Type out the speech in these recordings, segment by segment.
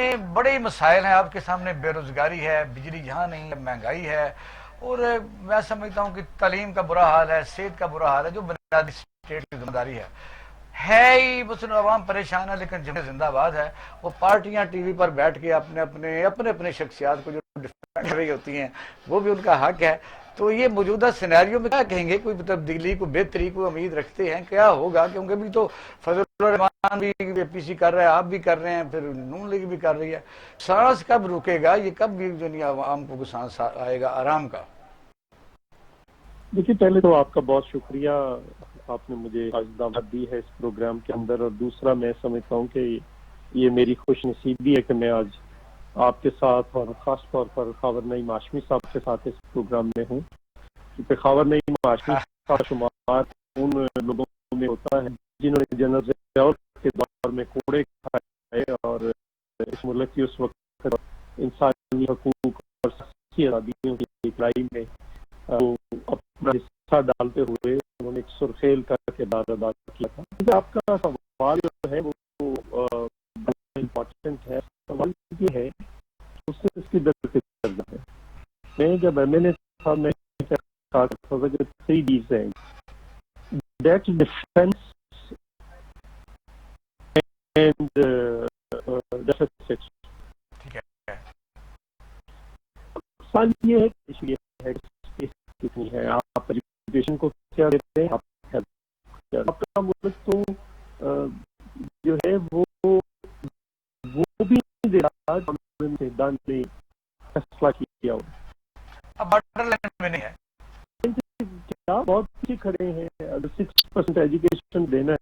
میں بڑے مسائل ہیں آپ کے سامنے، بے روزگاری ہے، بجلی جہاں نہیں ہے، مہنگائی ہے، اور میں سمجھتا ہوں کہ تعلیم کا برا حال ہے، صحت کا برا حال ہے، جو بنیادی اسٹیٹ کی ذمہ داری ہے ہی بس عوام پریشان ہے، لیکن جمہوریت زندہ آباد ہے۔ وہ پارٹیاں ٹی وی پر بیٹھ کے اپنے شخصیات کو جو ڈیفینڈ کر رہی ہوتی ہیں، وہ بھی ان کا حق ہے۔ تو یہ موجودہ سینیریو میں کیا کہیں گے، کوئی تبدیلی کو بہتری کو امید رکھتے ہیں، کیا ہوگا؟ کیونکہ ابھی تو فضل الرحمان بھی اے پی سی کر رہا ہے، آپ بھی کر رہے ہیں، پھر نون لیگ بھی کر رہی ہے، سانس کب رکے گا؟ یہ کب بھی دنیا عوام کو سانس آئے گا آرام کا؟ دیکھیے، پہلے تو آپ کا بہت شکریہ، آپ نے مجھے آج دعوت دی ہے اس پروگرام کے اندر، اور دوسرا میں سمجھتا ہوں کہ یہ میری خوش نصیبی ہے کہ میں آج آپ کے ساتھ اور خاص طور پر خاور نعیم ہاشمی صاحب کے ساتھ اس پروگرام میں ہوں، کیونکہ خاور نعیم ہاشمی کا شمار ان لوگوں میں ہوتا ہے جنہوں نے جنرل ضیاء کے دور میں کوڑے کھائے اور اس ملک کی اس وقت انسانی حقوق اور سیاسی آزادیوں کی لڑائی میں اپنا حصہ ڈالتے ہوئے انہوں نے ایک سرخیل کا کردار ادا کیا تھا۔ آپ کا سوال جو ہے وہ امپورٹنٹ ہے۔ سوال یہ ہے اس سے اس کی درد ہے۔ میں جب ایم این اے تھا، میں کہا تھا کہ 3 Ds ہیں: ڈیٹ ڈیفینس اینڈ ڈیفیسٹ۔ سوال یہ ہے کہ کتنی ہے، آپ ایجوکیشن کو کیا دیتے ہیں، آپ کا ملک تو جو ہے وہ بھی نہیں دے رہا نے فیصلہ کیا ہو۔ اب بارڈر لائن میں نہیں ہے، کیا بہت پیچھے کھڑے ہیں، اگر 6% ایجوکیشن دینا ہے،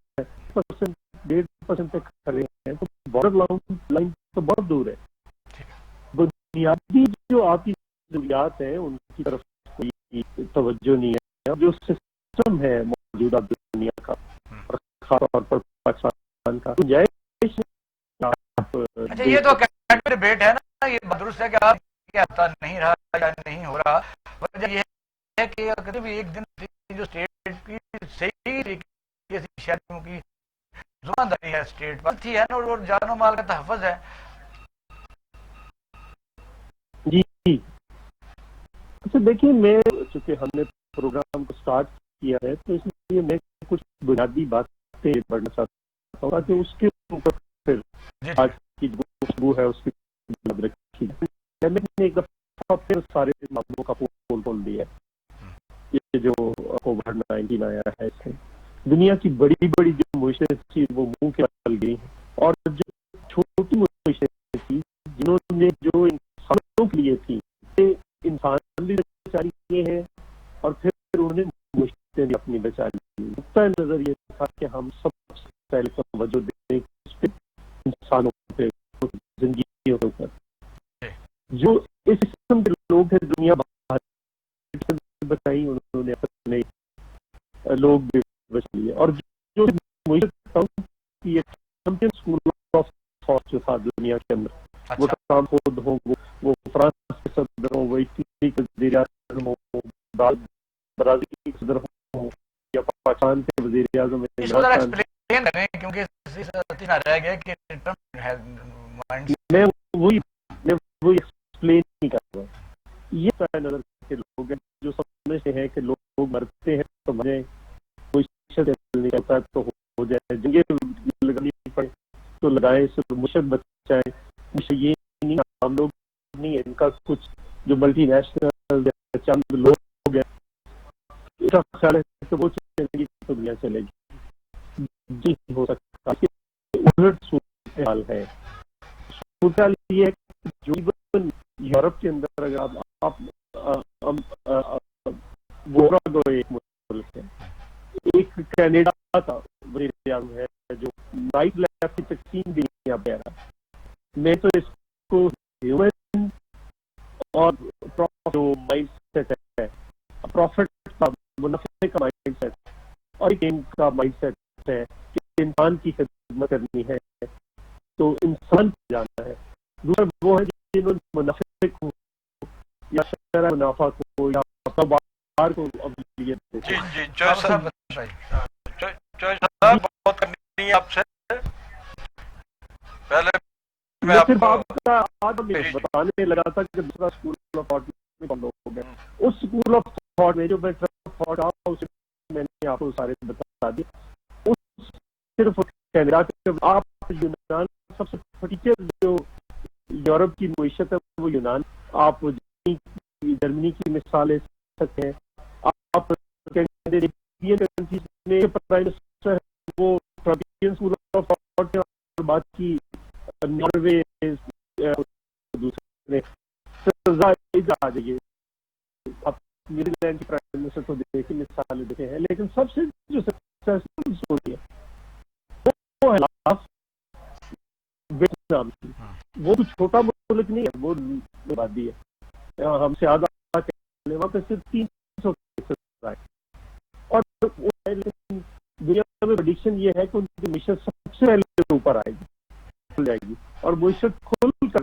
1.5% تک کھڑے ہیں، تو بارڈر لائن تو بہت دور ہے۔ بنیادی جو آپ کی ضروریات ہیں ان کی طرف کوئی توجہ نہیں ہے۔ جو سسٹم ہے موجودہ دنیا کا، خاص طور پر پاکستان کا، گنجائش اچھا یہ تو ڈیبیٹ ہے نا، یہ درست ہے کہ آپ کیا پتہ نہیں رہا یا نہیں ہو رہا، وجہ یہ ہے کہ کبھی بھی ایک دن جو اسٹیٹ کی صحیح طریقے سے شہریوں کی ذمہ داری ہے اسٹیٹ پر تھی ہے نا، اور جان و مال کا تحفظ ہے۔ جی اچھا دیکھیے، میں چونکہ ہم نے پروگرام کو سٹارٹ کیا ہے تو اس لیے میں کچھ بنیادی باتیں پڑھنا چاہتا ہوں تاکہ اس کے اوپر پھر آج کی گفتگو ہے اس کی یاد رکھی جائے۔ میں نے ایک دفعہ پھر سارے معاملوں کا پول کھول دیا ہے۔ یہ جو کووڈ-19 آیا ہے، اس سے دنیا کی بڑی بڑی جو معیشتیں تھی وہ منہ کے بل گئی، اور جو چھوٹی معیشتیں تھی جنہوں نے جو انسانوں کے لیے تھی، انسان بھی بچاری کیے ہیں اور پھر انہوں نے معیشتیں بھی اپنی بچاری کی۔ نقطۂ نظر یہ تھا کہ ہم سب سے پہلے توجہ دیں اس پہ، انسانوں پہ، زندگیوں کے اوپر۔ جو اس قسم کے لوگ ہیں دنیا باہر بچائی، انہوں نے اپنے لوگ بھی بچ لیے۔ اور جو چیمپئن اسکول آف تھاٹ جو تھا دنیا کے اندر، وہ کام خود ہوں، وہ فرانس کے صدر ہوں، وہ اٹلی کے وزیر اعظم ہوں، برازیل کے صدر ہوں، یا پاکستان کے وزیر اعظم میں وہی ایکسپلین نہیں کر رہا۔ یہ نقطۂ نظر کے لوگ ہیں جو سمجھتے ہیں کہ لوگ مرتے ہیں تو مجھے کوئی شخص نہیں کرتا تو ہو جائے، جنگیں لگانی پڑے تو لگائیں، صرف مشرق بچائیں۔ مجھے یہ نہیں، ہم لوگ نہیں ہے، ان کا کچھ جو ملٹی نیشنل چند لوگ ہیں، اس کا خیال ہے کہ وہ چلے گی تو دنیا چلے گی۔ جی ہو سکتا ہے الٹ صورتحال ہے۔ صورتحال یہ ہے کہ جو یورپ کے اندر اگر آپ ایک ملک ہے، ایک کینیڈا کا وزیر اعظم ہے جو رائٹ لیفٹ کی تقسیم بھی یہاں پہ رہا ہے۔ میں تو اس کو ہیومن اور جو مائنڈ سیٹ ہے، پروفٹ کا منافع کا مائنڈ سیٹ، اور ایک ان کا مائنڈ سیٹ ہے کہ انسان کی خدمت کرنی ہے تو انسان کو جانا ہے۔ دوسرا وہ ہے جنہوں نے منافع کو یا شرح منافع کو یا کاروبار کو اولویت دیتے ہیں۔ جی چوہے صاحب بہت کرنی ہے آپ سے، پہلے میں یہ آپ صرف کو آپ کا آج میں بتانے لگا تھا کہ دوسرا اسکول آف تھاٹ میں کون لوگ ہیں. اس اسکول آف تھاٹ میں جو میں تھاٹ آؤں اس میں نے آپ کو سارے بتا دیا. اس صرف کینیڈا کے آپ یونان سب سے ٹیچر جو یورپ کی معیشت ہے وہ یونان. آپ جرمنی کی مثال لے سکتے ہیں. آپ کنٹریز میں پرائم منسٹر وہ اسکول آف تھاٹ اور بات کی ناروے دوسرے آ جائیے. آپ نیوزی لینڈ کے پرائم منسٹر کو دیکھیں مثالیں دیکھے ہیں, لیکن سب سے جو سکسیسفل اسٹوری ہے وہ ہے ویتنام کی. وہ تو چھوٹا ملک نہیں ہے, وہ آبادی ہے ہم سے آدھا, وہاں پہ صرف 300 آئے. اور دنیا میں پریڈکشن یہ ہے کہ ان کی معیشت سب سے پہلے اوپر آئے گی, کھل جائے گی, اور معیشت کھل کر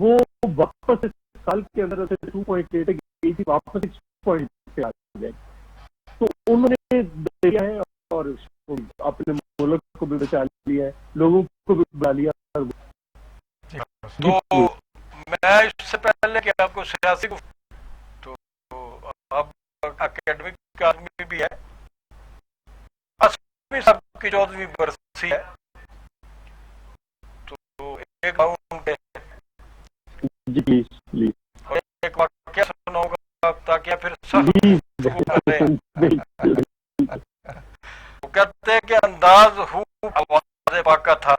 وہ واپس سال کے اندر 2.8 گئی تھی, واپس 6 پہ آ جائے گی. تو انہوں نے دیا ہے اور اپنے ملک کو بھی بچا لیا ہے, لوگوں کو بھی بچا لیا. تو میں اس سے پہلے کہ آپ کو سیاسی کو تو اب اکیڈمک آدمی بھی ہے, سب کی 14ویں برسی ہے, تو ایک جی پلیز ایک واقعہ سناؤں گا تاکہ پھر سخت وہ کہتے ہیں کہ انداز آواز پاکا تھا,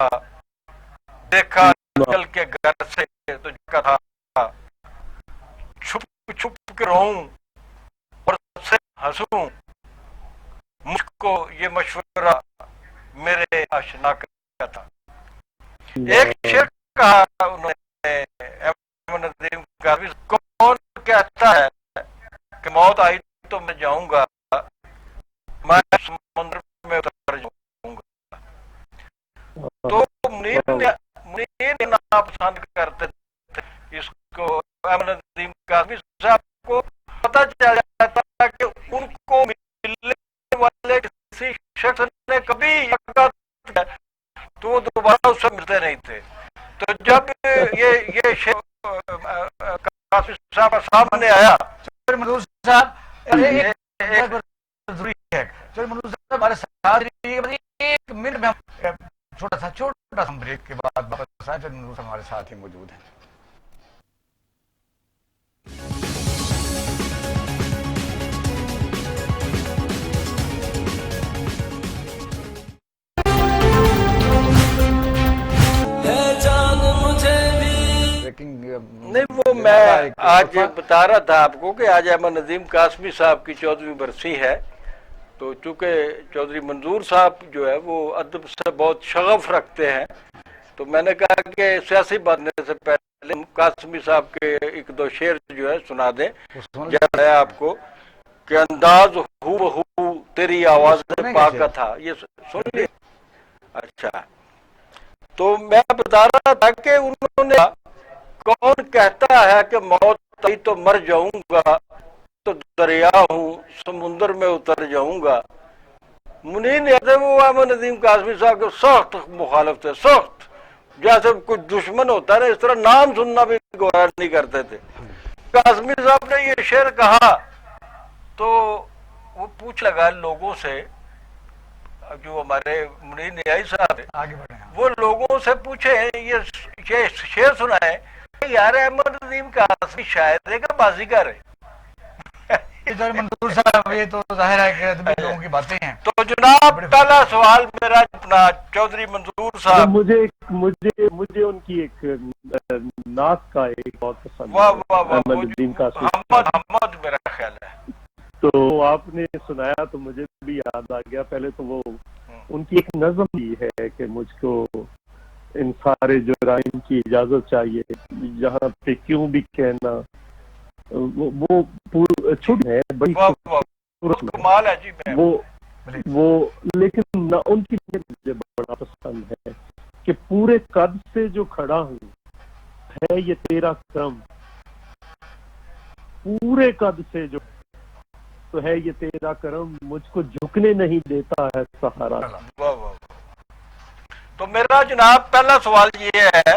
دیکھا نکل کے گھر سے تو تھا, چھپ چھپ کے رہوں اور سے ہنسوں, مجھ کو یہ مشورہ میرے آشنا کا تھا. ایک شعر کہا انہوں نے, ندیم غازی, کون کہتا ہے کہ موت آئی تو میں جاؤں گا, میں سمندر میں اتر جاؤں گا. تو منیر ناپسند کرتے تھے اس کو. ندیم غازی صاحب کو پتہ چل جاتا کہ ان کو ملنے والے کسی شخص نے کبھی تو وہ دوبارہ اس سے ملتے نہیں تھے. تو جب یہ صاحب سامنے آیا منظور صاحب ایک منٹ میں چھوٹا سا بریک کے بعد واپس آئے, پھر منظور ہمارے ساتھ ہی موجود ہیں. نہیں, وہ میں آج بتا رہا تھا آپ کو کہ آج احمد ندیم قاسمی صاحب کی 14ویں برسی ہے. تو چونکہ چودھری منظور صاحب جو ہے وہ ادب سے بہت شغف رکھتے ہیں, تو میں نے کہا کہ سیاسی بننے سے پہلے قاسمی صاحب کے ایک دو شعر جو ہے سنا دیں. یاد ہے آپ کو کہ انداز ہو بہو تیری آواز پاکا تھا, یہ سن لیے؟ اچھا, تو میں بتا رہا تھا کہ انہوں نے کون کہتا ہے کہ موت آئی تو مر جاؤں گا, تو دریا ہوں سمندر میں اتر جاؤں گا. منیر نے وہ احمد ندیم قاسمی صاحب کے سخت مخالف تھے, سخت, جیسے کوئی دشمن ہوتا ہے نا اس طرح نام سننا بھی گوارا نہیں کرتے تھے. قاسمی صاحب نے یہ شعر کہا تو وہ پوچھ لگا لوگوں سے, جو ہمارے منیر نیائی صاحب وہ لوگوں سے پوچھے یہ شعر سنائے, یار احمد ندیم قاسمی شاعر ہے کہ بازیگر ہے؟ منظور صاحب یہ تو ظاہر ہے کہ ادبی لوگوں کی باتیں ہیں. تو جناب پہلا سوال میرا اپنا چودھری منظور صاحب, مجھے ان کی ایک نعت کا ایک بہت پسند ہے, احمد ندیم قاسمی محمد میرا خیال ہے, تو آپ نے سنایا تو مجھے بھی یاد آ گیا. پہلے تو وہ ان کی ایک نظم بھی ہے کہ مجھ کو ان سارے جرائم کی اجازت چاہیے, جہاں پہ کیوں بھی کہنا, وہ چھوٹی ہے بڑی کمال ہے جی. وہ لیکن ان کی مجھے بڑا پسند ہے کہ پورے قد سے جو کھڑا ہوں ہے یہ تیرا کرم, پورے قد سے جو تو ہے یہ تیرا کرم, مجھ کو جھکنے نہیں دیتا ہے سہارا. تو میرا جناب پہلا سوال یہ ہے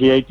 JIT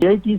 JIT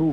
2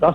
10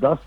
10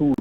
2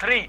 3,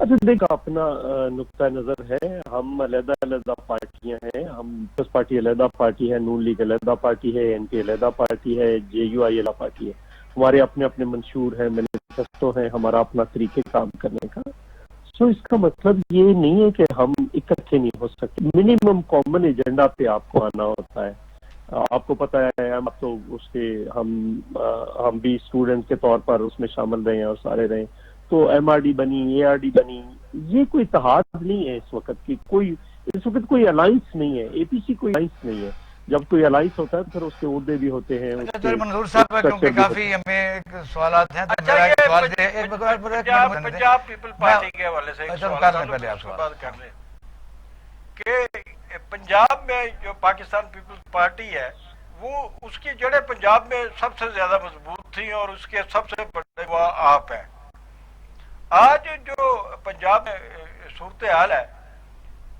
اچھا دیکھ اپنا نقطۂ نظر ہے، ہم علیحدہ علیحدہ پارٹیاں ہیں، ہم پیپلز پارٹی علیحدہ پارٹی ہے، نون لیگ علیحدہ پارٹی ہے، این پی علیحدہ پارٹی ہے، جے یو آئی علیحدہ پارٹی ہے، ہمارے اپنے اپنے منشور ہیں، مینیفیسٹو ہیں، ہمارا اپنا طریقہ کام کرنے کا. سو اس کا مطلب یہ نہیں ہے کہ ہم اکٹھے نہیں ہو سکتے، منیمم کامن ایجنڈا پہ آپ کو آنا ہوتا ہے. آپ کو پتہ ہے ہم تو اس کے ہم بھی اسٹوڈنٹ کے طور پر اس میں شامل رہے ہیں اور سارے رہے، تو ایم آر ڈی بنی، اے آر ڈی بنی. یہ کوئی اتحاد نہیں ہے اس وقت کی، اس وقت کوئی الائنس نہیں ہے، اے پی سی کوئی الائنس نہیں ہے. جب کوئی الائنس ہوتا ہے تو پھر اس کے عہدے بھی ہوتے ہیں، اس اچھا کے تو منظور صاحب کیونکہ اسٹرکچر بھی ہوتے کافی ہمیں سوالات ہیں تو اچھا میرا ایک یہ سوال ایک پنجاب پیپل پارٹی کے حوالے سے ایک اچھا سوال کر تھا لیں تو پہلے پھر آپ اس کے سوال. بعد کر لیں کہ پنجاب میں جو پاکستان پیپلز پارٹی ہے وہ اس کی جڑیں پنجاب میں سب سے زیادہ مضبوط تھیں اور اس کے سب سے بڑے وہ آپ ہیں. آج جو پنجاب میں صورتحال ہے،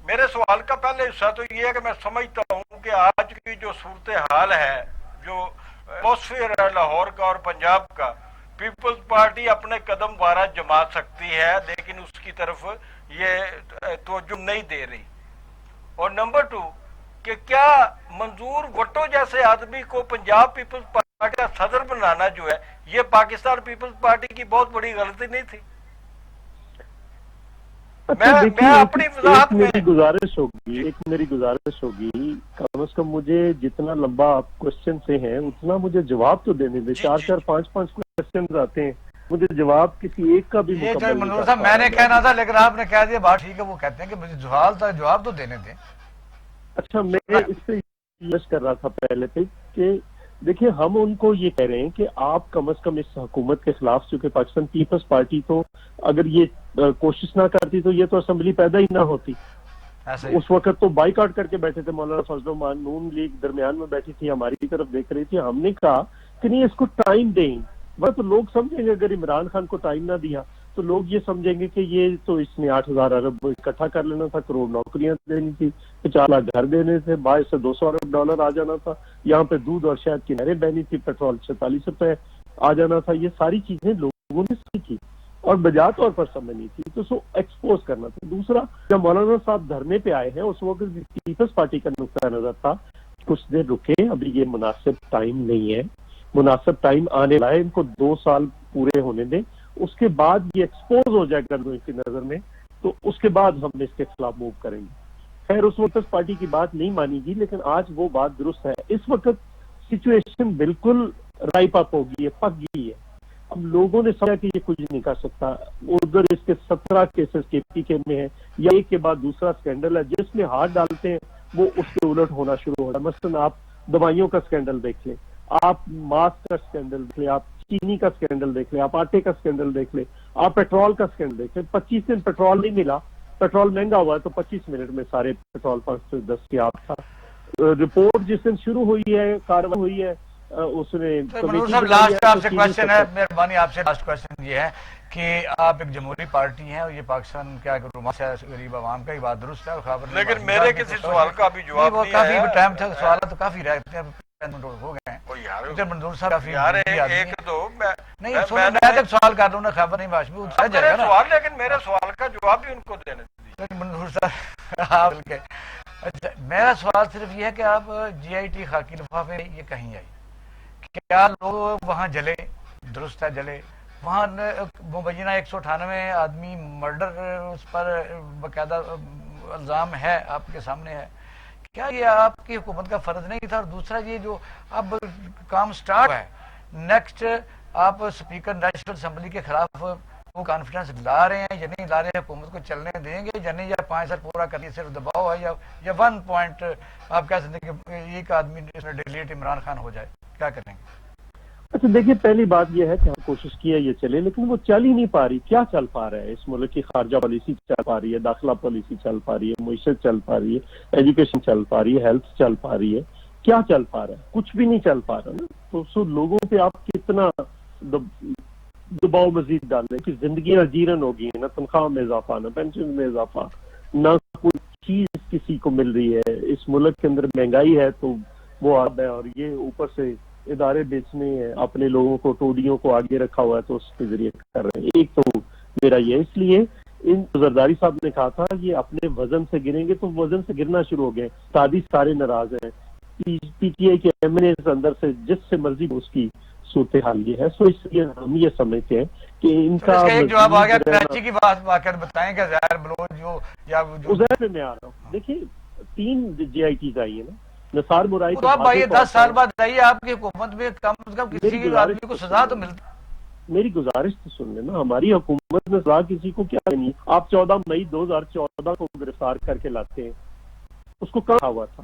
میرے سوال کا پہلے حصہ تو یہ ہے کہ میں سمجھتا ہوں کہ آج کی جو صورتحال ہے، جو ایٹماسفیئر ہے لاہور کا اور پنجاب کا، پیپلز پارٹی اپنے قدم بارہ جما سکتی ہے لیکن اس کی طرف یہ توجہ نہیں دے رہی. اور نمبر 2 کہ کیا منظور وٹو جیسے آدمی کو پنجاب پیپلز پارٹی کا صدر بنانا جو ہے یہ پاکستان پیپلز پارٹی کی بہت بڑی غلطی نہیں تھی؟ اچھا دیکھیے، میں اپنی وضاحت میں میری گزارش ہوگی کم از کم مجھے جتنا لمبا آپ کوشچن سے ہیں اتنا مجھے جواب تو دینے دیں. جی 4 5 کوشچن آتے ہیں، مجھے جواب کسی ایک کا بھی یہ جو مکمل نہیں منظور کر صاحب پا میں رہا نے میں. کہنا تھا لیکن آپ نے کہہ دیا بات ٹھیک ہے. وہ کہتے ہیں کہ مجھے جواب تو دینے دیں. اچھا میں اس سے یش کر رہا تھا پہلے پہ کہ دیکھیں ہم ان کو یہ کہہ رہے ہیں کہ آپ کم از کم اس حکومت کے خلاف، چونکہ پاکستان پیپلز پارٹی تو اگر یہ کوشش نہ کرتی تو یہ تو اسمبلی پیدا ہی نہ ہوتی. ایسے ہی اس وقت تو بائیک آؤٹ کر کے بیٹھے تھے مولانا فضل الرحمان، نون لیگ درمیان میں بیٹھی تھی، ہماری طرف دیکھ رہی تھی. ہم نے کہا کہ نہیں اس کو ٹائم دیں. بس لوگ سمجھیں گے اگر عمران خان کو ٹائم نہ دیا تو لوگ یہ سمجھیں گے کہ یہ تو اس نے 8,000 ارب اکٹھا کر لینا تھا، کروڑ نوکریاں دینی تھی، 50 لاکھ گھر دینے تھے، 22 سے 200 ارب ڈالر آ جانا تھا، یہاں پہ دودھ اور شہد کی نہریں بہنی تھی، پیٹرول 46 روپے آ جانا تھا. یہ ساری چیزیں لوگوں نے سیکھی اور بجا طور پر سمجھنی تھی تو سو ایکسپوز کرنا تھا. دوسرا، جب مولانا صاحب دھرنے پہ آئے ہیں اس وقت پیپلز پارٹی کا نقطۂ نظر تھا کچھ دیر رکے، ابھی یہ مناسب ٹائم نہیں ہے، مناسب ٹائم آنے والا ہے، ان کو 2 سال پورے ہونے دیں، اس کے بعد یہ ایکسپوز ہو جائے گا لوگوں کی نظر میں تو اس کے بعد ہم اس کے خلاف موو کریں گے. خیر اس وقت پارٹی کی بات نہیں مانی گی لیکن آج وہ بات درست ہے. اس وقت سچویشن بالکل رائپ اپ ہو گئی ہے، پک گئی ہے. اب لوگوں نے سمجھا کہ یہ کچھ نہیں کر سکتا. ادھر اس کے 17 کیسز کے پی کے میں ہے، یا ایک کے بعد دوسرا سکینڈل ہے، جس میں ہاتھ ڈالتے ہیں وہ اس کے الٹ ہونا شروع ہو رہا ہے. مثلاً آپ دوائیوں کا سکینڈل دیکھ لیں، آپ ماسک کا سکینڈل دیکھ لیں، آپ چینی کا سکینڈل دیکھ لیں، آپ آٹے کا سکینڈل دیکھ لیں، آپ پیٹرول کا سکینڈل دیکھ لیں. 25 دن پیٹرول نہیں ملا، پیٹرول مہنگا ہوا ہے تو 25 منٹ میں سارے پیٹرول پمپ سے دستیاب تھا. رپورٹ جس دن شروع ہوئی ہے، کاروائی ہوئی ہے، اس نے منظور کمیٹی صاحب بنائی لاسٹ ہے آپ تو سے چینی کوشچن ہے، سیکٹر. مہربانی آپ سے لاسٹ کوشچن یہ ہے کہ آپ ایک جمہوری پارٹی ہیں اور یہ پاکستان کیا رومانس ہے غریب عوام کا، یہ بات درست ہے اور خبر نہیں. لیکن میرے کسی سوال کا ابھی جواب وہ نہیں کافی آیا. ٹائم تھا، سوالات تو کافی رہتے ہیں، ہو گئے ہیں. منظور صاحب کافی یار آدمی ایک ہیں. دو نہیں سنو میں تک سوال کر لوں نا، خبر نہیں باشمی سہ جائے گا نا. سوال، لیکن میرے سوال کا جواب بھی ان کو دینے دیجیے. منظور صاحب اچھا میرا سوال صرف یہ ہے کہ آپ جی آئی ٹی خاکی لفافے یہ کہیں آئی، کیا لوگ وہاں جلے؟ درست ہے جلے وہاں، مبینہ 198 آدمی مرڈر اس پر باقاعدہ الزام ہے، آپ کے سامنے ہے. کیا یہ آپ کی حکومت کا فرض نہیں تھا؟ اور دوسرا یہ جو اب کام سٹارٹ ہے نیکسٹ، آپ سپیکر نیشنل اسمبلی کے خلاف وہ کانفیڈنس لا رہے ہیں یا نہیں لا رہے ہیں؟ حکومت کو چلنے دیں گے یا نہیں، یا 5 سال پورا کرنے صرف دباؤ ہے، یا 1 پوائنٹ آپ کہہ سکتے ہیں کہ ایک آدمی ڈیلیٹ عمران خان ہو جائے؟ کیا کریں گے؟ اچھا دیکھیے، پہلی بات یہ ہے کہ ہم کوشش کی ہے یہ چلے، لیکن وہ چل ہی نہیں پا رہی. کیا چل پا رہا ہے؟ اس ملک کی خارجہ پالیسی چل پا رہی ہے، داخلہ پالیسی چل پا رہی ہے، معیشت چل پا رہی ہے، ایجوکیشن چل پا رہی ہے، ہیلتھ چل پا رہی ہے. کیا چل پا رہا ہے؟ کچھ بھی نہیں چل پا رہا نا. تو لوگوں پہ آپ کتنا دباؤ مزید ڈال رہے ہیں کہ زندگیاں جیرن ہو گئی ہیں، نہ تنخواہ میں اضافہ، نہ پینشن میں اضافہ، نہ کوئی چیز کسی کو مل رہی ہے. اس ملک کے اندر مہنگائی ہے تو وہ آب ہے، اور یہ اوپر سے ادارے بیچنے ہیں، اپنے لوگوں کو ٹوڈیوں کو آگے رکھا ہوا ہے تو اس کے ذریعے کر رہے ہیں. ایک تو میرا یہ، اس لیے ان زرداری صاحب نے کہا تھا یہ اپنے وزن سے گریں گے تو وزن سے گرنا شروع ہو گئے. سادی سارے ناراض ہیں. پی ٹی آئی کے ایم این اے اندر سے جس سے مرضی اس کی صورتحال یہ ہے. سو اس لیے ہم یہ سمجھتے ہیں کہ ان تو کا اس کا ایک جواب آ گیا. مزید رہنا. کراچی کی بات واقعات بتائیں کہ ظاہر بلوچ جو یا جو ازیر پہ میں آ رہا ہوں. دیکھیں 3 جے آئی ٹیز آئی ہیں نا. نثار مرائی وہ تو تو آپ آئیے واضح طور 10 سال پر بعد آئیے. آپ کی حکومت میں کم از کم میری کسی گزارش آدمی کو تو سزا سن تو لیں. ملتی. میری گزارش تو سن لینا. ہماری حکومت نے سزا کسی کو کیا دینی. آپ 14 مئی 2014 کو گرفتار کر کے لاتے ہیں. اس کو کہاں ہوا تھا.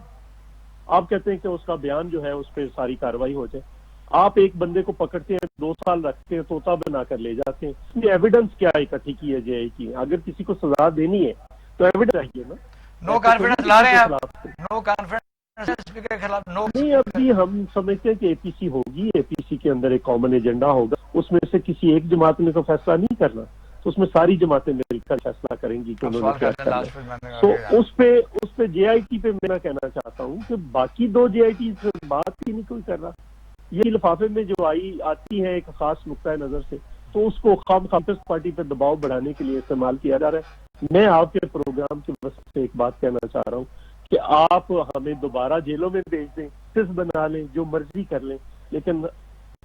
آپ کہتے ہیں کہ اس کا بیان جو ہے اس پہ ساری کاروائی ہو جائے. آپ ایک بندے کو پکڑتے ہیں 2 سال رکھتے ہیں طوطا بنا کر لے جاتے ہیں. اس میں ایویڈنس کیا اکٹھی کی ہے جے آئی کی. اگر کسی کو سزا دینی ہے تو ایویڈنس چاہیے نا. نو ایسے تھوڑی کانفیڈنس لا کسی رہے کے ہیں آپ. خلاف. نو کانفیڈنس اسپیکر کے خلاف. نو نہیں ابھی ہم سمجھتے ہیں کہ اے پی سی ہوگی. اے پی سی کے اندر ایک کامن ایجنڈا ہوگا. اس میں سے کسی ایک جماعت نے تو فیصلہ نہیں کرنا. تو اس میں ساری جماعتیں مل کر فیصلہ کریں گی کہ اب انہوں نے سوال کیا کرتے ہیں کرنا لاسٹ ہے. پہ میں نے سو آگے جانا. اس پہ جے آئی ٹی پہ میں کہنا چاہتا ہوں کہ باقی 2 جے آئی ٹی سے بات ہی نہیں کوئی کر رہا. یہ لفافے میں جو آتی ہے ایک خاص نقطۂ نظر سے تو اس کو خام کانگریس پارٹی پہ دباؤ بڑھانے کے لیے استعمال کیا جا رہا ہے. میں آپ کے پروگرام کی وجہ سے ایک بات کہنا چاہ رہا ہوں کہ آپ ہمیں دوبارہ جیلوں میں بھیج دیں, کس بنا لیں, جو مرضی کر لیں, لیکن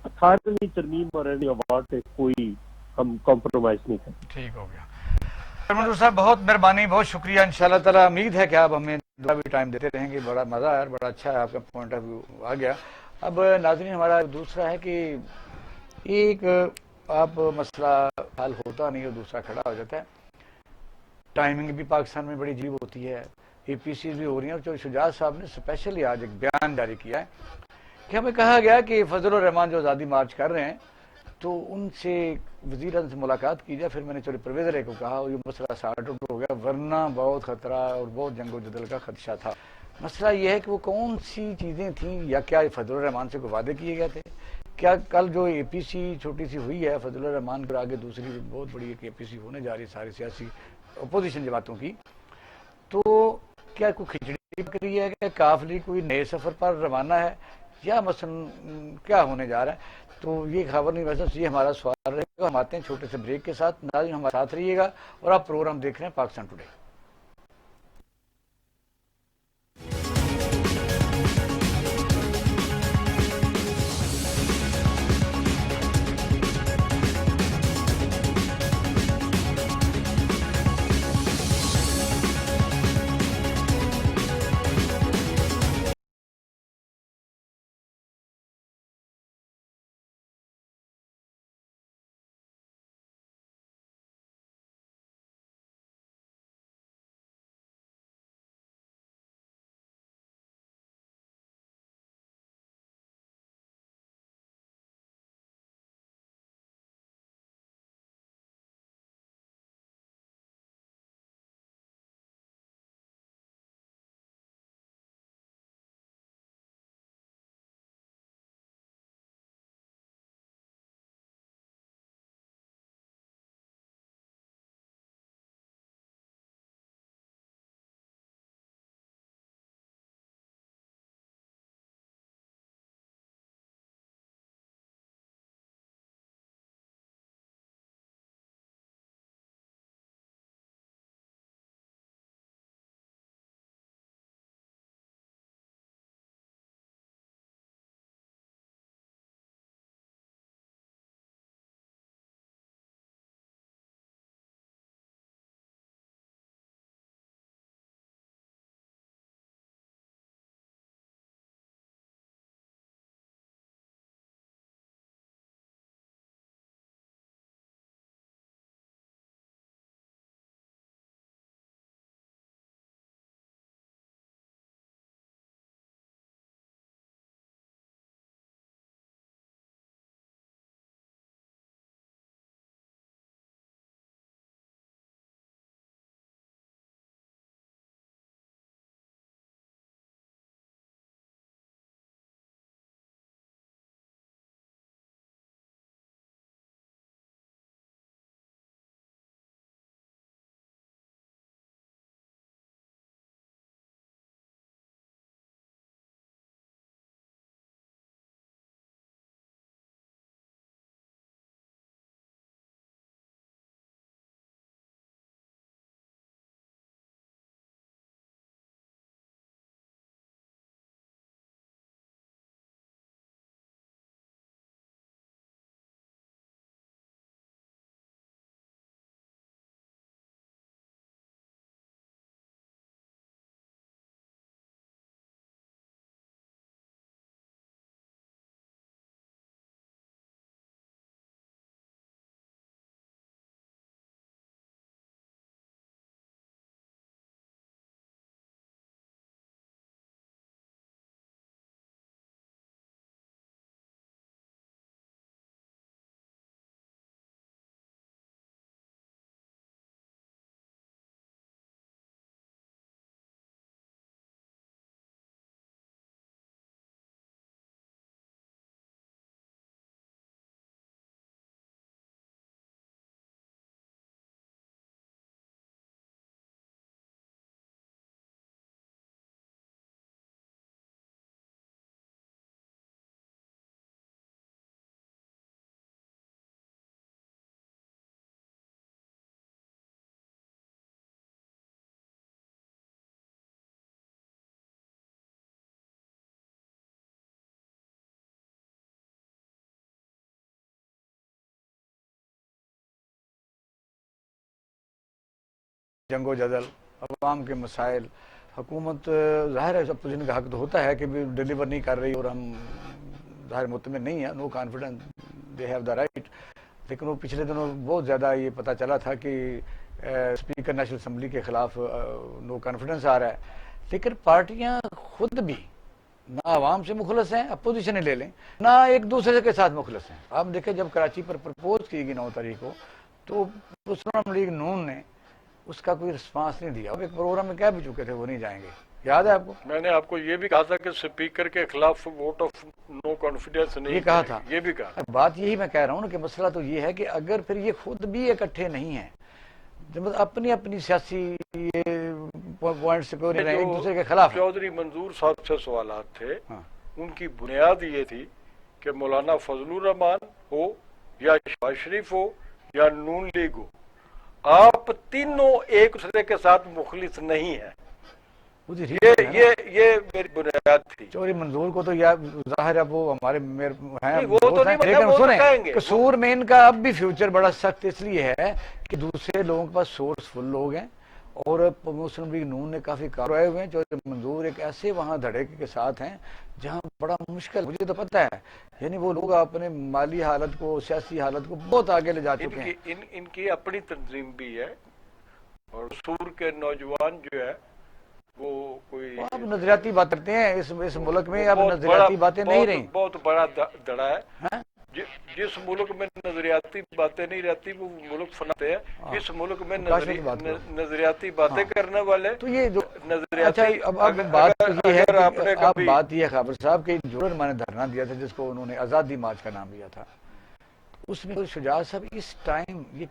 18ویں ترمیم اور ایوارڈ پہ کوئی ہم کمپرومائز نہیں کریں. ٹھیک ہو گیا. منظور صاحب بہت مہربانی, بہت شکریہ. انشاءاللہ تعالیٰ امید ہے کہ آپ ہمیں بھی ٹائم دیتے رہیں گے. بڑا مزہ آیا, بڑا اچھا ہے, آپ کا پوائنٹ آف ویو آ گیا. اب ناظرین ہمارا دوسرا ہے کہ ایک آپ مسئلہ حل ہوتا نہیں اور دوسرا کھڑا ہو جاتا ہے. ٹائمنگ بھی پاکستان میں بڑی عجیب ہوتی ہے. اے پی سیز بھی ہو رہی ہیں. اور شجاعت صاحب نے اسپیشلی آج ایک بیان جاری کیا ہے کہ ہمیں کہا گیا کہ فضل الرحمان جو آزادی مارچ کر رہے ہیں تو ان سے وزیر اعظم سے ملاقات کی جائے. پھر میں نے چوری پرویز رے کو کہا یہ مسئلہ سارٹ آؤٹ ہو گیا, ورنہ بہت خطرہ اور بہت جنگ و جدل کا خدشہ تھا. مسئلہ یہ ہے کہ وہ کون سی چیزیں تھیں, یا کیا فضل الرحمان سے کوئی وعدے کیے گئے تھے. کیا کل جو اے پی سی چھوٹی سی ہوئی ہے فضل الرحمان کے آگے دوسری بہت بڑی ایک اے پی سی ہونے جا رہی ہے ساری سیاسی اپوزیشن جماعتوں کی, تو کیا کوئی کھچڑی کری ہے کہ قافلے کوئی نئے سفر پر روانہ ہے, یا مثلا کیا ہونے جا رہا ہے. تو یہ خبر نہیں. ویسے یہ ہمارا سوال رہے گا. ہم آتے ہیں چھوٹے سے بریک کے ساتھ. ناظرین ہمارے ساتھ رہیے گا اور آپ پروگرام دیکھ رہے ہیں پاکستان ٹوڈے. جنگ و جدل، عوام کے مسائل، حکومت ظاہر ہے اپوزیشن کا حق تو ہوتا ہے کہ بھی ڈیلیور نہیں کر رہی اور ہم ظاہر مطمئن نہیں ہیں، no confidence, they have the right. لیکن وہ پچھلے دنوں بہت زیادہ یہ پتہ چلا تھا کہ اسپیکر نیشنل اسمبلی کے خلاف نو کانفیڈنس آ رہا ہے. لیکن پارٹیاں خود بھی نہ عوام سے مخلص ہیں، اپوزیشن لے لیں، نہ ایک دوسرے کے ساتھ مخلص ہیں. آپ دیکھیں جب کراچی پر پرپوز کی گئی 9 تاریخ کو تو مسلم لیگ نون نے اس کا کوئی رسپانس نہیں دیا. اب ایک پروگرام میں کہہ بھی چکے تھے وہ نہیں جائیں گے، یاد ہے آپ کو؟ میں نے آپ کو یہ بھی کہا تھا کہ اسپیکر کے خلاف ووٹ آف نو کانفیڈنس نہیں یہ کہا تھا، یہ بھی کہا. بات یہی میں کہہ رہا ہوں نا کہ مسئلہ تو یہ ہے کہ اگر پھر یہ خود بھی اکٹھے نہیں ہیں، جب اپنی اپنی سیاسی پوائنٹس کو ایک دوسرے کے خلاف. چودھری منظور صاحب سے سوالات تھے، ان کی بنیاد یہ تھی کہ مولانا فضل الرحمان ہو یا شہباز شریف ہو یا نون لیگ ہو، آپ تینوں ایک دوسرے کے ساتھ مخلص نہیں ہیں. یہ میری بنیاد تھی. چوری منظور کو تو ظاہر ہے وہ ہمارے ہیں، وہ تو نہیں، لیکن وہ سنیں کہیں گے قصور میں ان کا اب بھی فیوچر بڑا سخت اس لیے ہے کہ دوسرے لوگوں کے پاس سورس فل لوگ ہیں اور مسلم لیگ نون نے کافی کاروائے ہوئے ہیں. چوری منظور ایک ایسے وہاں دھڑے کے ساتھ ہیں جہاں بڑا مشکل، مجھے تو پتہ ہے، یعنی وہ لوگ اپنے مالی حالت کو، سیاسی حالت کو بہت آگے لے جا چکے ہیں. ان کی اپنی تنظیم بھی ہے اور قصور کے نوجوان جو ہے وہ کوئی آپ نظریاتی بات کرتے ہیں اس ملک میں، اب نظریاتی باتیں نہیں رہیں. بہت بڑا دڑا ہے. جس ملک میں نظریاتی باتیں نہیں رہتی وہ ملک فناتے ہیں. اس ملک میں نظریاتی باتیں کرنے والے تو یہ جو نظریاتی. اب بات یہ ہے اب بات یہ ہے خابر صاحب کہ جو میں نے دھرنا دیا تھا جس کو انہوں نے آزادی مارچ کا نام دیا تھا، اس میں شجاعت صاحب اس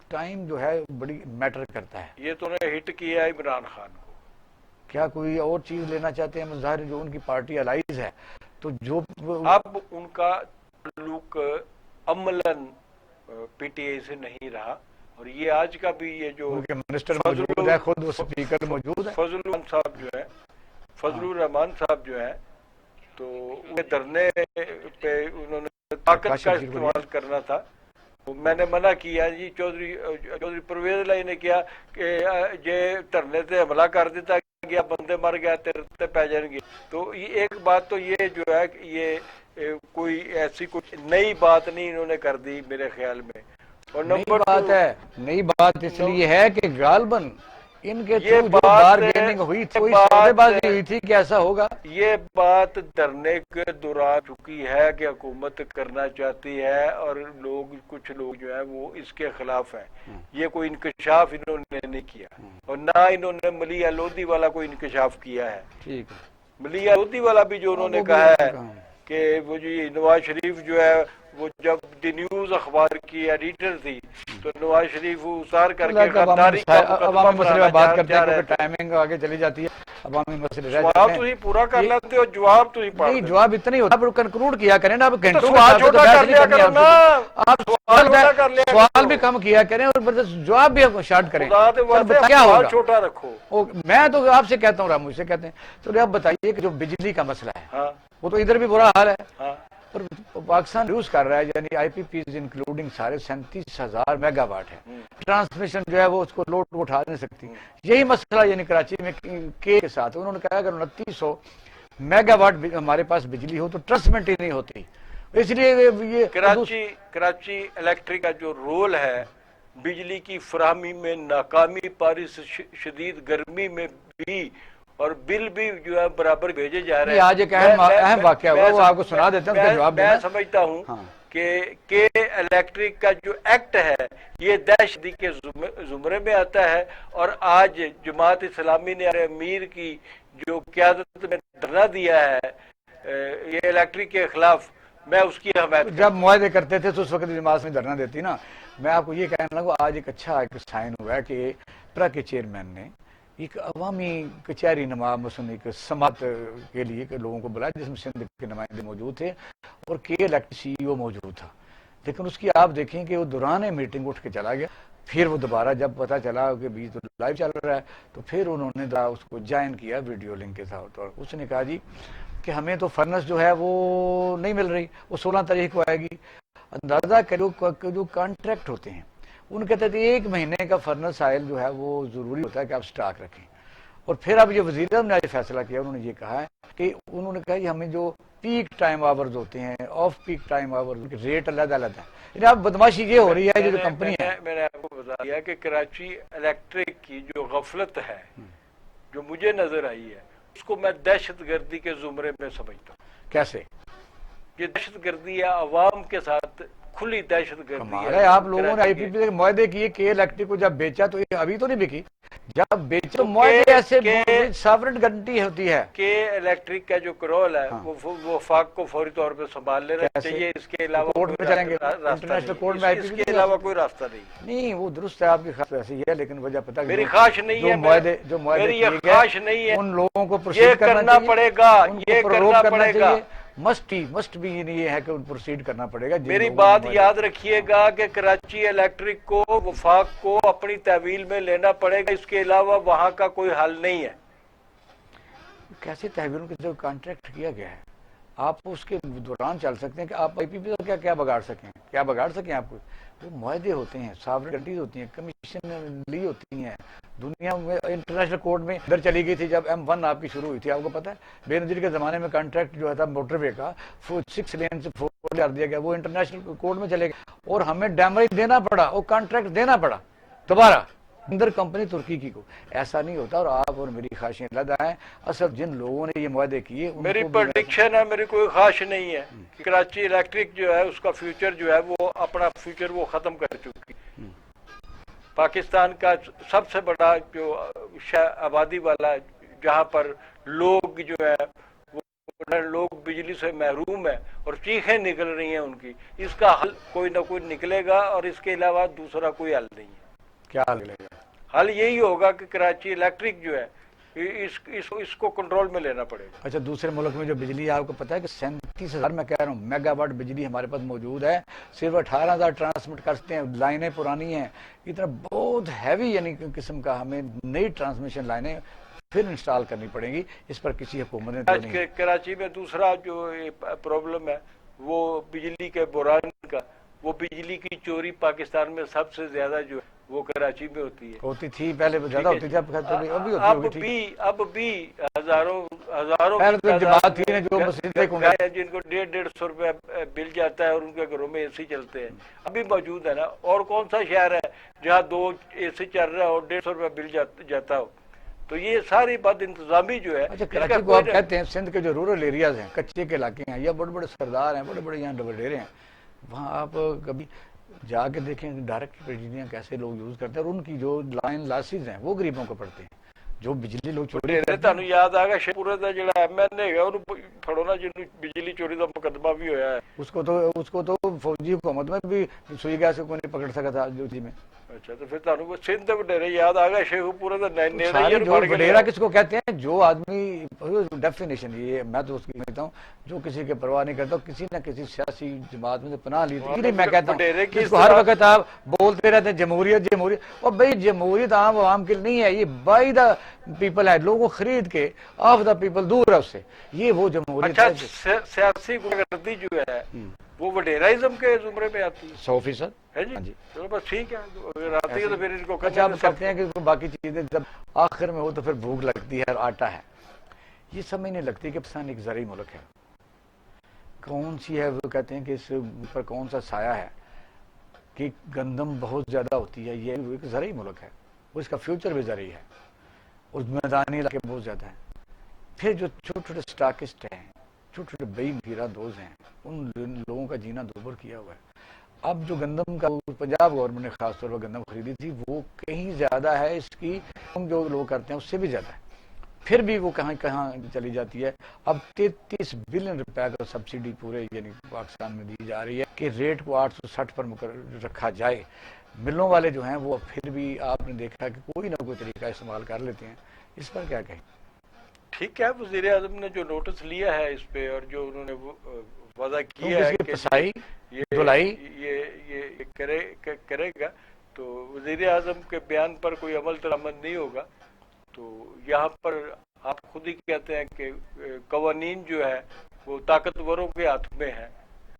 ٹائم جو ہے بڑی میٹر کرتا ہے. یہ تو انہیں ہٹ کیا ہے عمران خان کو. کیا کوئی اور چیز لینا چاہتے ہیں؟ ظاہر جو ان کی پارٹی الائز ہے تو جو اب ان کا تعلق عملاً پی ٹی آئی سے نہیں رہا. اور یہ آج کا بھی یہ جو منسٹر موجود ہے، خود وہ اسپیکر موجود ہے، فضل الرحمان صاحب جو ہے، فضل الرحمان صاحب جو ہے، تو دھرنے پہ انہوں نے طاقت کا استعمال کرنا تھا. میں نے منع کیا جی. چودھری پرویز الہی نے کیا کہ یہ دھرنے سے حملہ کر دیتا گیا، بندے مر گیا، تیرتے پہ جائیں گے. تو یہ ایک بات تو یہ جو ہے کہ یہ کوئی ایسی کوئی نئی بات نہیں انہوں نے کر دی میرے خیال میں. اور نئی بات ہے، نئی بات اس لیے ہے کہ غالباً ان کے تھرو جو بارگیننگ ہوئی تھی، سودے بازی ہوئی تھی کہ ایسا ہوگا. یہ بات دھرنے کے دوران چکی ہے کہ حکومت کرنا چاہتی ہے اور کچھ لوگ جو ہیں وہ اس کے خلاف ہیں. یہ کوئی انکشاف انہوں نے نہیں کیا اور نہ انہوں نے ملیح لودھی والا کوئی انکشاف کیا ہے. ملیح لودھی والا بھی جو انہوں نے کہا ہے کہ وہ جی نواز شریف جو ہے وہ جب دی نیوز اخبار کی ایڈیٹر تھی تو نواز شریف اتار کر کے غداری کا عوامی مسئلے بات کرتے ہیں کیونکہ ٹائمنگ آگے چلی جاتی ہے. عوامی مسئلے جواب تو ہی پورا کر لیتے ہو، جواب تو ہی پڑھ نہیں، جواب اتنا ہی ہوتا ہے. کنکلوڈ کیا کریں نا، آپ گھنٹوں سوال چھوٹا کر لیا کرو نا، آپ سوال بھی کم کیا کریں اور جواب بھی شارٹ کریں. کیا ہوگا چھوٹا رکھو. میں تو آپ سے کہتا ہوں، آپ مجھ سے کہتے ہیں. تو آپ بتائیے کہ جو بجلی کا مسئلہ ہے وہ تو ادھر بھی برا حال ہے اور پاکستان یوز کر رہا ہے، یعنی آئی پی پیز انکلوڈنگ سارے 37,000 میگا واٹ ہے. ٹرانسمیشن جو ہے وہ اس کو لوڈ اٹھا نہیں سکتی. یہی مسئلہ یعنی کراچی میں کے ساتھ انہوں نے کہا اگر 2900 میگا واٹ ہمارے پاس بجلی ہو تو ٹرانسمنٹ ہی نہیں ہوتی. اس لیے یہ کراچی الیکٹرک کا جو رول ہے بجلی کی فراہمی میں ناکامی پاری شدید گرمی میں بھی اور بل بھی جو ہے برابر بھیجے جا رہے ہیں. آج ایک اہم واقعہ ہوا وہ آپ کو سنا دیتے ہیں، اس کا جواب میں سمجھتا ہوں کہ الیکٹرک کا جو ایکٹ ہے یہ دہشتی کے زمرے میں آتا ہے. اور آج جماعت اسلامی نے امیر کی جو قیادت میں دھرنا دیا ہے یہ الیکٹرک کے خلاف، میں اس کی حمایت جب معاہدے کرتے تھے تو اس وقت جماعت میں دھرنا دیتی نا. میں آپ کو یہ کہنے لگا آج ایک اچھا سائن ہوا ہے کہ پرا کے چیئرمین نے ایک عوامی کچہری نما مثلا ایک سماعت کے لیے کہ لوگوں کو بلایا جس میں سندھ کے نمائندے موجود تھے اور کے الیکٹ سی ای او موجود تھا. لیکن اس کی آپ دیکھیں کہ وہ دوران میٹنگ اٹھ کے چلا گیا. پھر وہ دوبارہ جب پتا چلا کہ بھی تو لائیو چل رہا ہے تو پھر انہوں نے اس کو جوائن کیا ویڈیو لنک کے ساتھ. اور اس نے کہا جی کہ ہمیں تو فرنس جو ہے وہ نہیں مل رہی، وہ 16 تاریخ کو آئے گی. اندازہ کرو جو کانٹریکٹ ہوتے ہیں ان کہتے تھے 1 مہینے کا فرنس آئل جو ہے وہ ضروری ہوتا ہے کہ آپ سٹاک رکھیں. اور پھر اب یہ وزیر اعظم نے آج فیصلہ کیا, انہوں نے یہ کہا ہے کہ انہوں نے کہا کہ ہمیں جو پیک ٹائم آورز ہوتے ہیں, of peak time hours, rate علیحدہ علیحدہ ہے. یعنی اب بدماشی یہ ہو رہی ہے جو کمپنی ہے. میں نے آپ کو بتا دیا کہ کراچی الیکٹرک کی جو غفلت ہے جو مجھے نظر آئی ہے, اس کو میں دہشت گردی کے زمرے میں سمجھتا ہوں. کیسے؟ یہ دہشت گردی ہے, عوام کے ساتھ کھلی دہشت گردی کمال ہے. آپ لوگوں نے آئی پی پی سے معاہدے کیے کہ الیکٹرک کو جب بیچا تو یہ ابھی تو نہیں بکی, جب بیچے تو معاہدے ایسے سافرنٹ گارنٹی ہوتی ہے کہ الیکٹرک کا جو کرول ہے وہ وفاق کو فوری طور پہ سنبھال لینا چاہیے. اس کے علاوہ کورٹ میں چلیں گے, انٹرنیشنل کورٹ میں اس کے علاوہ کوئی راستہ نہیں. وہ درست ہے, آپ کی خواہش ایسی ہے, لیکن وجہ پتہ ہے میری خواہش نہیں ہے, میری یہ خواہش نہیں ہے. ان لوگوں کو یہ کرنا پڑے گا, یہ کرنا پڑے گا, مسٹ بھی یہ ہے کہ پروسیڈ کرنا پڑے گا. میری بات یاد رکھیے گا کہ کراچی الیکٹرک کو وفاق کو اپنی تحویل میں لینا پڑے گا, اس کے علاوہ وہاں کا کوئی حل نہیں ہے. کیسے تحویلوں کے جو کانٹریکٹ کیا گیا ہے, آپ اس کے دوران چل سکتے ہیں کہ آپ آئی پی پی کا کیا بگاڑ سکیں آپ کو. وہ معاہدے ہوتے ہیں, سافرنٹیز ہوتی ہیں, کمیشن لی ہوتی ہیں. دنیا میں انٹرنیشنل کورٹ میں ادھر چلی گئی تھی جب M1 آپ کی شروع ہوئی تھی. آپ کو پتا ہے بے نظیر کے زمانے میں کانٹریکٹ جو تھا موٹر وے کا 6 لین سے 4 کر دیا گیا, وہ انٹرنیشنل کورٹ میں چلے گئے اور ہمیں ڈیمیج دینا پڑا, وہ کانٹریکٹ دینا پڑا دوبارہ اندر کمپنی ترکی کی کو. ایسا نہیں ہوتا, اور آپ اور میری خواہشیں علیحدہ ہیں. اصل جن لوگوں نے یہ معاہدے کیے میری پریڈکشن ہے, میری کوئی خواہش نہیں ہے کہ کراچی الیکٹرک جو ہے اس کا فیوچر جو ہے وہ اپنا فیوچر وہ ختم کر چکی. پاکستان کا سب سے بڑا جو آبادی والا, جہاں پر لوگ جو ہے وہ لوگ بجلی سے محروم ہیں اور چیخیں نکل رہی ہیں ان کی, اس کا حل کوئی نہ کوئی نکلے گا, اور اس کے علاوہ دوسرا کوئی حل نہیں ہے. کیا حل نکلے گا؟ حل یہی ہوگا کہ کراچی الیکٹرک جو ہے اس کو کنٹرول میں لینا پڑے گا. اچھا, دوسرے ملک میں جو بجلی آپ کو پتا ہے کہ 37,000 میں کہہ رہا ہوں میگا واٹ بجلی ہمارے پاس موجود ہے, صرف 18,000 ٹرانسمٹ کرتے ہیں. لائنیں پرانی ہیں, اتنا بہت ہیوی یعنی قسم کا, ہمیں نئی ٹرانسمیشن لائنیں پھر انسٹال کرنی پڑیں گی. اس پر کسی حکومت نے آج کراچی میں دوسرا جو پرابلم ہے وہ بجلی کے بحران کا, وہ بجلی کی چوری پاکستان میں سب سے زیادہ جو ہے وہ کراچی میں ہوتی تھی. پہلے زیادہ ہوتی تھی, اب بھی ہزاروں جماعت تھی جو جن کو 150 روپے بل جاتا ہے اور ان کے گھروں میں اے سی چلتے ہیں, ابھی موجود ہے نا. اور کون سا شہر ہے جہاں 2 اے سی چل رہا ہے اور 150 روپے بل جاتا ہو؟ تو یہ ساری بات انتظامی جو ہے. اچھا, کراچی کو آپ کہتے ہیں سندھ کے جو رورل ایریاز ہیں, کچے کے علاقے ہیں, یا بڑے بڑے سردار ہیں, بڑے بڑے یہاں ڈیرے ہیں, وہاں آپ کبھی جا کے دیکھیں ڈائریکٹ بجلیاں کیسے لوگ یوز کرتے ہیں, اور ان کی جو لائن لاسز ہیں وہ غریبوں کو پڑتے ہیں. جو بجلی لوگ چوری کرتے ہیں, یاد آ گیا شیخپورہ دا جڑا ایم این اے ہے انہوں پھڑونا جن بجلی چوری دا مقدمہ بھی ہویا ہے. اس کو تو فوجی حکومت میں بھی سوئی گیس کو نہیں پکڑ سکا تھا جو میں. اچھا, تو پھر تانوں سندھ دے وڈیرے یاد آ گیا شیخپورہ دا جو وڈیرا کس کو کہتے ہیں, جو آدمی ڈیفینیشن, یہ میں تو اس کی کہتا ہوں جو کسی کے پرواہ نہیں کرتا, کسی نہ کسی سیاسی جماعت میں سے پناہ لی تھی. میں کہتا ہوں اس کو ہر وقت آپ بولتے رہتے ہیں جمہوریت جمہوریت, اور بھائی جمہوریت عام کے لیے نہیں ہے, یہ بائی دا پیپل ہے, لوگوں خرید کے آف دا پیپل دور ہے اس سے, یہ وہ جمہوریت ہے. سیاسی گردی جو ہے وہ وڈیرائزم کے زمرے میں آتی ہے 100%. ہے جی, چلو بس ٹھیک ہے, اگر آتی ہے تو پھر ان کو اچھا, آپ کرتے ہیں کہ باقی چیزیں جب آخر میں ہو تو پھر بھوک لگتی ہے اور آٹا ہے. یہ سمجھ نہیں لگتی کہ پاکستان ایک زرعی ملک ہے. کون سی ہے وہ کہتے ہیں کہ اس پر کون سا سایہ ہے کہ گندم بہت زیادہ ہوتی ہے. یہ ایک زرعی ملک ہے, اس کا فیوچر بھی زرعی ہے, اور میدانی علاقے بہت زیادہ ہیں. پھر جو چھوٹے چھوٹے سٹاکسٹ ہیں, چھوٹے چھوٹے بئی ہیرا دوز ہیں, ان لوگوں کا جینا دوبر کیا ہوا ہے. اب جو گندم کا پنجاب گورنمنٹ نے خاص طور پر گندم خریدی تھی وہ کہیں زیادہ ہے, اس کی ہم جو لوگ کرتے ہیں اس سے بھی زیادہ ہے. پھر بھی وہ کہاں چلی جاتی ہے. اب 33 بلین روپے کا سبسڈی پورے یعنی پاکستان میں دی جا رہی ہے کہ ریٹ کو 860 پر مقرر رکھا جائے. ملوں والے جو ہیں وہ پھر بھی آپ نے دیکھا کہ کوئی نہ کوئی طریقہ استعمال کر لیتے ہیں. اس پر کیا کہیں؟ ٹھیک ہے, وزیر اعظم نے جو نوٹس لیا ہے اس پہ, اور جو انہوں نے وضع کیا ہے کہ یہ کرے گا, تو وزیر اعظم کے بیان پر کوئی عمل درآمد نہیں ہوگا. تو یہاں پر آپ خود ہی کہتے ہیں کہ قوانین جو ہے وہ طاقتوروں کے ہاتھ میں ہیں,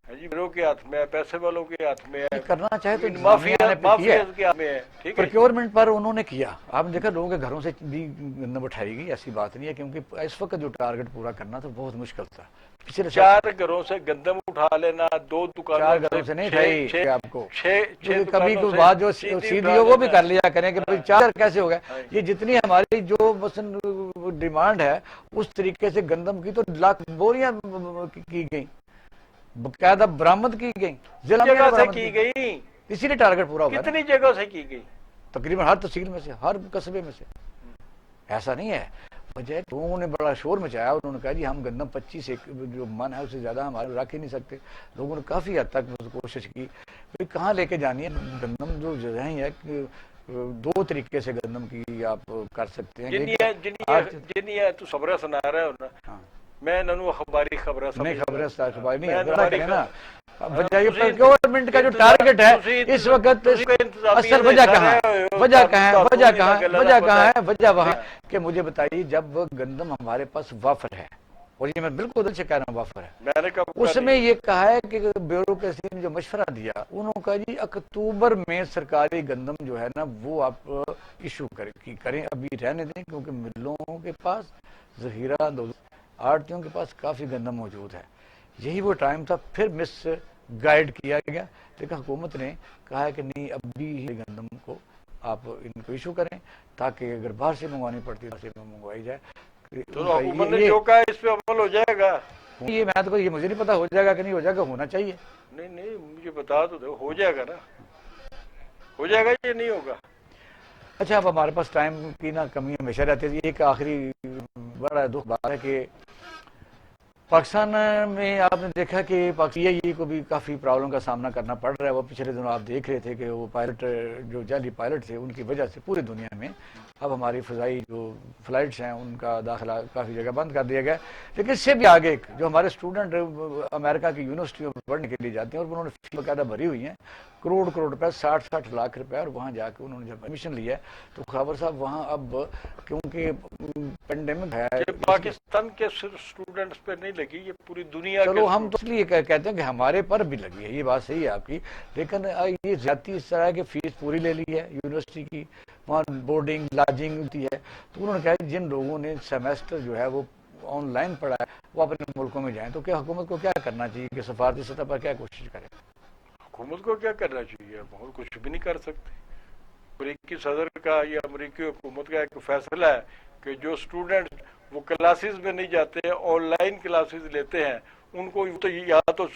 جی میروں کے ہاتھ میں ہے، پیسے والوں کے ہاتھ میں ہے، کرنا چاہے تو مافیا کے ہاتھ میں ہے، ٹھیک ہے. پروکیورمنٹ پر انہوں نے کیا. آپ نے دیکھا لوگوں کے گھروں سے بھی گندم اٹھائی گئی، ایسی بات نہیں ہے، کیونکہ اس وقت جو ٹارگٹ پورا کرنا تھا بہت مشکل تھا. پچھلے 4 گھروں سے گندم اٹھا لینا، 2 دکانوں 4 گھروں سے نہیں اٹھائی آپ کو. کبھی دکانوں کوئی سے بات جو سیدھی سیدھی اٹھا ہو وہ بھی لینا. کر لیا کریں کہ بھائی 4 کیسے ہو گئے. یہ جتنی ہماری جو مثلا ڈیمانڈ ہے اس طریقے سے گندم کی تو لاکھ بوریاں کی گئی، باقاعدہ برآمد کی گئی، ضلع میں جگہ سے برآمد کی گئی، اسی لیے ٹارگٹ پورا ہوا. کتنی جگہ سے کی گئی؟ تقریباً ہر تحصیل میں سے، ہر قصبے میں سے. ایسا نہیں ہے. وجہ لوگوں نے بڑا شور مچایا، انہوں نے کہا جی ہم گندم 25 جو من ہے اس سے زیادہ ہمارے رکھ ہی نہیں سکتے. لوگوں نے کافی حد تک کوشش کی. پھر کہاں لے کے جانی ہے گندم؟ جو جگہیں ہے کہ 2 طریقے سے گندم کی آپ کر سکتے ہیں. جنیا تو خبریں سنا رہے ہو نا، میں ننو اخباری خبریں نہیں خبریں صبح نہیں ہے نا. گورنمنٹ کا جو ٹارگٹ ہے اس وقت اصل وجہ کہاں ہے؟ وجہ کہاں ہے؟ وجہ وہاں کہ مجھے بتائیے جب گندم ہمارے پاس وافر ہے، اور یہ میں بالکل دل سے کہہ رہا ہوں وافر ہے، اس میں یہ کہا ہے کہ بیوروکریسی نے جو مشورہ دیا انہوں نے کہا جی اکتوبر میں سرکاری گندم جو ہے نا وہ آپ ایشو کریں، ابھی رہنے دیں، کیونکہ ملوں کے پاس ذخیرہ آڑتیوں کے پاس کافی گندم موجود ہے. یہی وہ ٹائم تھا. پھر مس گائیڈ کیا گیا، لیکن حکومت نے کہا ہے کہ نہیں ابھی گندم کو آپ ان کو ایشو کریں، تاکہ اگر باہر سے منگوانی پڑتی ہے تو منگوائی جائے. تو حکومت نے جو کہا اس پہ عمل ہو جائے گا. یہ میں تو یہ مجھے نہیں پتا ہو جائے گا کہ نہیں ہو جائے گا، ہونا چاہیے. نہیں مجھے بتا تو دو، ہو جائے گا نا، ہو جائے گا، یہ نہیں ہوگا. اچھا اب ہمارے پاس ٹائم کی نا کمی ہمیشہ رہتی ہے. ایک آخری بڑا دکھ بات ہے کہ پاکستان میں آپ نے دیکھا کہ پاکستان کو بھی کافی پرابلم کا سامنا کرنا پڑ رہا ہے. وہ پچھلے دنوں آپ دیکھ رہے تھے کہ وہ پائلٹ جو جعلی پائلٹ تھے ان کی وجہ سے پوری دنیا میں اب ہماری فضائی جو فلائٹس ہیں ان کا داخلہ کافی جگہ بند کر دیا گیا. لیکن اس سے بھی آگے جو ہمارے اسٹوڈنٹ امریکہ کی یونیورسٹیوں میں پڑھنے کے لیے جاتے ہیں اور انہوں نے فی باقاعدہ بھری ہوئی ہیں کروڑ روپے، 60 لاکھ روپے، اور وہاں جا کے انہوں نے جب ایڈمیشن لیا ہے تو خبر صاحب وہاں اب کیونکہ پینڈیمک ہے پاکستان کے صرف اسٹوڈنٹس پہ نہیں لگی، یہ پوری دنیا. چلو ہم تو اس لیے کہتے ہیں کہ ہمارے پر بھی لگی ہے، یہ بات صحیح ہے آپ کی، لیکن یہ زیادتی اس طرح ہے کہ فیس پوری لے لی ہے یونیورسٹی کی، وہاں بورڈنگ لاجنگ ہوتی ہے. تو انہوں نے کہا جن لوگوں نے سیمیسٹر جو ہے وہ آن لائن پڑھا ہے وہ اپنے ملکوں میں جائیں. تو کیا حکومت کو کیا کرنا چاہیے کہ سفارتی سطح پر کیا کوشش کرے؟ حکومت کو کیا کرنا چاہیے؟ اور کچھ بھی نہیں کر سکتے. امریکی صدر کا یا امریکی حکومت کا ایک فیصلہ ہے کہ جو اسٹوڈنٹ وہ کلاسز میں نہیں جاتے، آن لائن کلاسز لیتے ہیں، ان کو تو یا تو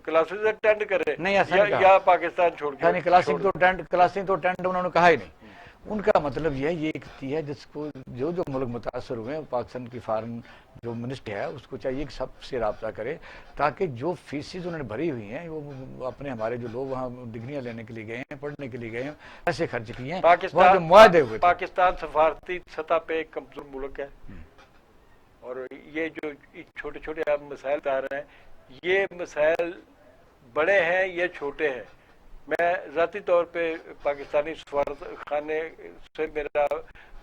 کلاسز اٹینڈ کرے یا پاکستان چھوڑ کے. کلاسنگ تو اٹینڈ انہوں نے کہا ہی نہیں. ان کا مطلب یہ ہے، یہ ایک ہے جس کو جو ملک متاثر ہوئے ہیں پاکستان کی فارن جو منسٹری ہے اس کو چاہیے کہ سب سے رابطہ کرے تاکہ جو فیسز انہوں نے بھری ہوئی ہیں وہ اپنے ہمارے جو لوگ وہاں ڈگریاں لینے کے لیے گئے ہیں، پڑھنے کے لیے گئے ہیں، ایسے خرچ کیے ہیں. وہاں جو معاہدے ہوئے پاکستان سفارتی سطح پہ ایک کمزور ملک ہے، اور یہ جو چھوٹے چھوٹے آپ مسائل بتا رہے ہیں، یہ مسائل بڑے ہیں یا چھوٹے ہیں. میں ذاتی طور پہ پاکستانی سفارت خانے سے میرا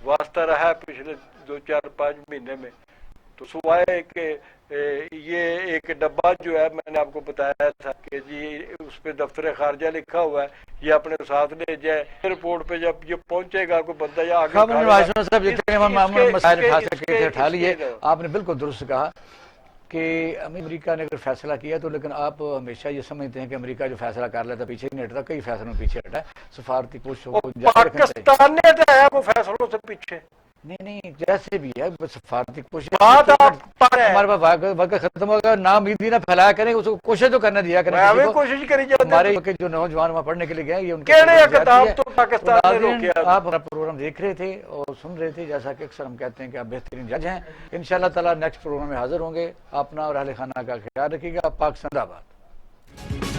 واسطہ رہا ہے پچھلے 2-4-5 مہینے میں. تو سوائے کہ یہ ایک ڈبہ جو ہے میں نے آپ کو بتایا تھا کہ جی اس پہ دفتر خارجہ لکھا ہوا ہے، یہ اپنے ساتھ لے جائے، ایئرپورٹ پہ جب یہ پہنچے گا کوئی بندہ یا آگے اٹھا لیے. آپ نے بالکل درست کہا کہ امریکہ نے اگر فیصلہ کیا تو، لیکن آپ ہمیشہ یہ سمجھتے ہیں کہ امریکہ جو فیصلہ کر لیتا پیچھے نہیں ہٹتا، کئی فیصلوں میں پیچھے ہٹا ہے. سفارتی کوششوں کو پاکستان نے تو ہے وہ فیصلوں سے پیچھے نہیں جیسے بھی ہے سفارتی کوشش ہمارے پاس وقت ختم ہوگا. نام بھی نہ پھیلایا کریں، اس کو کوشش تو کرنے دیا کریں. کوشش کری جاتی ہمارے جو نوجوان وہاں پڑھنے کے لیے گئے ان آپ اپنا پروگرام دیکھ رہے تھے اور سن رہے تھے. جیسا کہ اکثر ہم کہتے ہیں کہ آپ بہترین جج ہیں. انشاءاللہ تعالی نیکسٹ پروگرام میں حاضر ہوں گے. اپنا اور اہل خانہ کا خیال رکھیے گا. پاکستان زندہ باد.